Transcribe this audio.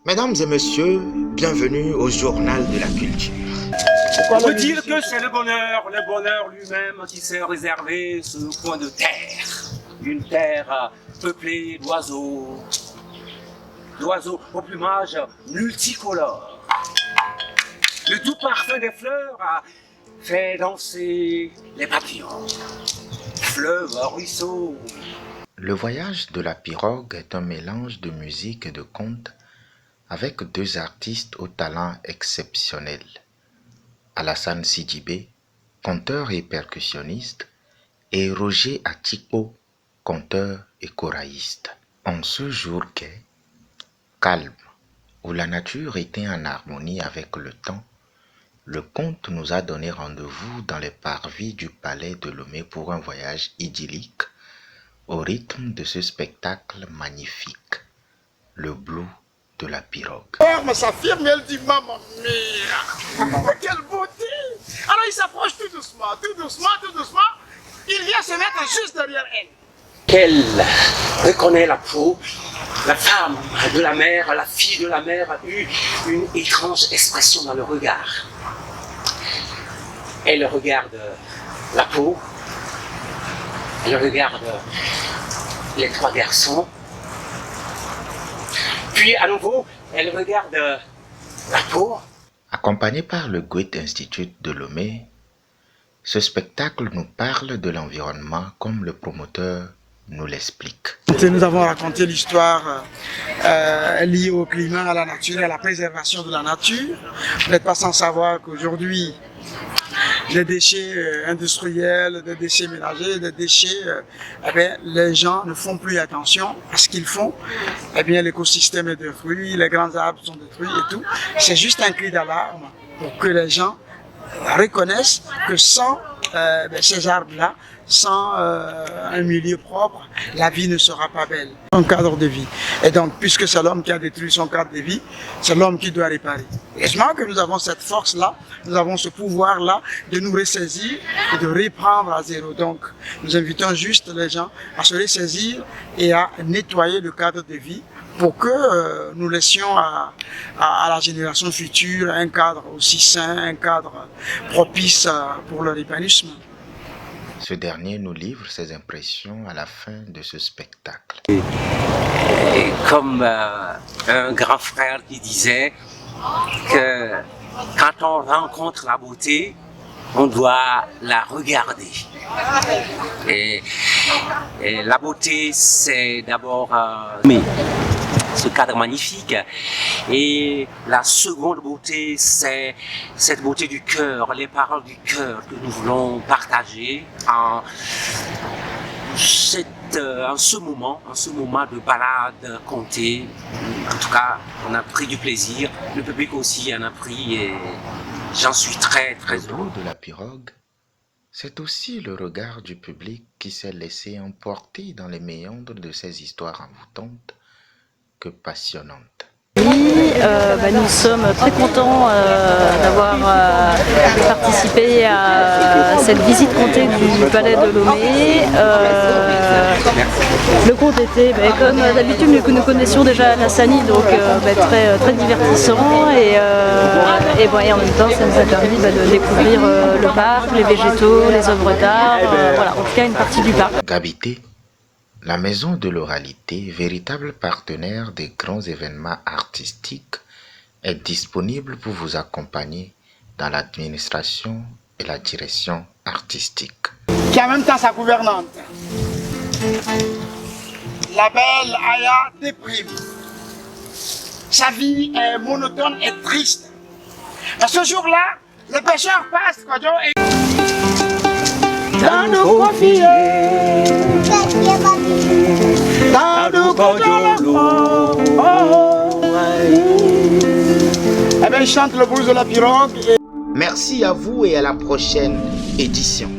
Mesdames et messieurs, bienvenue au journal de la culture. On peut dire que c'est le bonheur lui-même qui s'est réservé ce coin de terre. Une terre peuplée d'oiseaux au plumage multicolore. Le doux parfum des fleurs fait danser les papillons. Fleuve, ruisseau. Le voyage de la pirogue est un mélange de musique et de contes avec deux artistes au talent exceptionnel. Alassane Sidibé, conteur et percussionniste, et Roger Atiko, conteur et choraïste. En ce jour gai, calme, où la nature était en harmonie avec le temps, le conte nous a donné rendez-vous dans les parvis du palais de Lomé pour un voyage idyllique au rythme de ce spectacle magnifique, le blues de la pirogue. Mais sa firme, elle dit maman mia, quelle beauté! Alors il s'approche tout doucement, il vient se mettre juste derrière elle. Qu'elle reconnaît la peau, la femme de la mer, la fille de la mer a eu une étrange expression dans le regard. Elle regarde la peau, elle regarde les trois garçons, puis à nouveau, elle regarde la peau. Accompagné par le Goethe Institut de Lomé, ce spectacle nous parle de l'environnement comme le promoteur nous l'explique. Nous avons raconté l'histoire liée au climat, à la nature, à la préservation de la nature. Vous n'êtes pas sans savoir qu'aujourd'hui, les déchets industriels, les déchets ménagers, les déchets, les gens ne font plus attention à ce qu'ils font. L'écosystème est détruit, les grands arbres sont détruits et tout. C'est juste un cri d'alarme pour que les gens reconnaissent que sans ces arbres-là, sans un milieu propre, la vie ne sera pas belle. Un cadre de vie. Et donc, puisque c'est l'homme qui a détruit son cadre de vie, c'est l'homme qui doit réparer. Heureusement que nous avons cette force-là, nous avons ce pouvoir-là de nous ressaisir et de reprendre à zéro. Donc, nous invitons juste les gens à se ressaisir et à nettoyer le cadre de vie pour que nous laissions à la génération future un cadre aussi sain, un cadre propice pour leur épanouissement. Ce dernier nous livre ses impressions à la fin de ce spectacle. Et comme un grand frère qui disait que quand on rencontre la beauté, on doit la regarder. Et la beauté, c'est d'abord ce cadre magnifique. Et la seconde beauté, c'est cette beauté du cœur, les paroles du cœur que nous voulons partager en ce moment de balade contée. En tout cas, on a pris du plaisir, le public aussi en a pris et j'en suis très très heureux. Le blues de la pirogue, c'est aussi le regard du public qui s'est laissé emporter dans les méandres de ces histoires envoûtantes que passionnantes. Nous sommes très contents d'avoir participé à cette visite contée du palais de Lomé. Le conte était, comme d'habitude, nous connaissions déjà Alassane, donc très, très divertissant et en même temps ça nous a permis de découvrir le parc, les végétaux, les œuvres d'art, voilà, en tout cas une partie du parc. Gabité, la maison de l'oralité, véritable partenaire des grands événements artistiques, est disponible pour vous accompagner dans l'administration et la direction artistique. Qui en même temps sa gouvernante. La belle Aya déprime. Sa vie est monotone et triste. À ce jour-là, le pêcheur passe et... Dans nos confiés, dans nos il chante le blues de la pirogue. Merci à vous et à la prochaine édition.